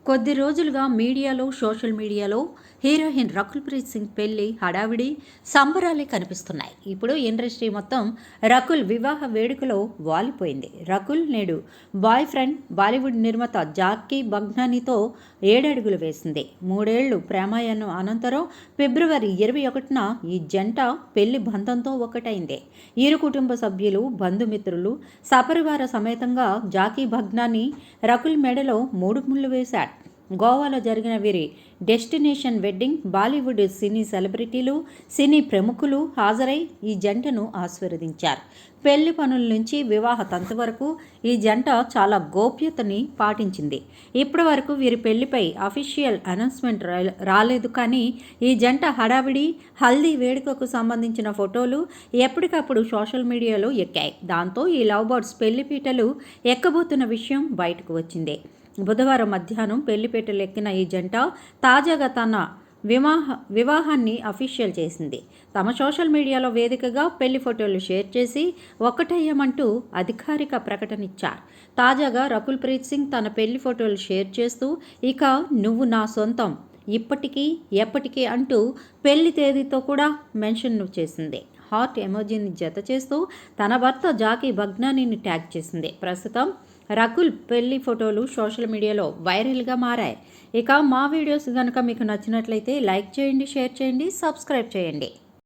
కొద్ది రోజులుగా మీడియాలో, సోషల్ మీడియాలో హీరోయిన్ రకుల్ ప్రీత్ సింగ్ పెళ్లి హడావిడి, సంబరాలే కనిపిస్తున్నాయి. ఇప్పుడు ఇండస్ట్రీ మొత్తం రకుల్ వివాహ వేడుకలో వాలిపోయింది. రకుల్ నేడు బాయ్ ఫ్రెండ్ బాలీవుడ్ నిర్మాత జాకీ బగ్నానీతో 7 అడుగులు వేసింది. 3 ఏళ్లు ప్రేమాయణం అనంతరం ఫిబ్రవరి 21న ఈ జంట పెళ్లి బంధంతో ఒక్కటైంది. ఇరు కుటుంబ సభ్యులు, బంధుమిత్రులు సపరివార సమేతంగా జాకీ బగ్నానీ రకుల్ మెడలో 3 ముళ్ళు వేశాడు. గోవాలో జరిగిన వీరి డెస్టినేషన్ వెడ్డింగ్ బాలీవుడ్ సినీ సెలబ్రిటీలు, సినీ ప్రముఖులు హాజరై ఈ జంటను ఆశీర్వదించారు. పెళ్లి పనుల నుంచి వివాహ తంతు వరకు ఈ జంట చాలా గోప్యతని పాటించింది. ఇప్పటి వరకు వీరి పెళ్లిపై అఫీషియల్ అనౌన్స్మెంట్ రాలేదు. కానీ ఈ జంట హడావిడి హల్దీ వేడుకకు సంబంధించిన ఫోటోలు ఎప్పటికప్పుడు సోషల్ మీడియాలో ఎక్కాయి. దాంతో ఈ లవ్ బర్డ్స్ పెళ్లి పీటలు ఎక్కబోతున్న విషయం బయటకు వచ్చింది. బుధవారం మధ్యాహ్నం పెళ్లిపీటలు ఎక్కిన ఈ జంట తాజాగా తన వివాహాన్ని అఫీషియల్ చేసింది. తమ సోషల్ మీడియాలో వేదికగా పెళ్లి ఫోటోలు షేర్ చేసి ఒక్కటయ్యామంటూ అధికారిక ప్రకటన ఇచ్చారు. తాజాగా రకుల్ ప్రీత్ సింగ్ తన పెళ్లి ఫోటోలు షేర్ చేస్తూ ఇక నువ్వు నా సొంతం ఇప్పటికీ ఎప్పటికీ అంటూ పెళ్లి తేదీతో కూడా మెన్షన్ చేసింది. హార్ట్ ఎమోజీని జత చేస్తూ తన భర్త జాకీ బగ్నానీని ట్యాగ్ చేసింది. ప్రస్తుతం రకుల్ పెళ్లి ఫోటోలు సోషల్ మీడియాలో వైరల్గా మారాయి. ఇక మా వీడియోస్ కనుక మీకు నచ్చినట్లయితే లైక్ చేయండి, షేర్ చేయండి, సబ్స్క్రైబ్ చేయండి.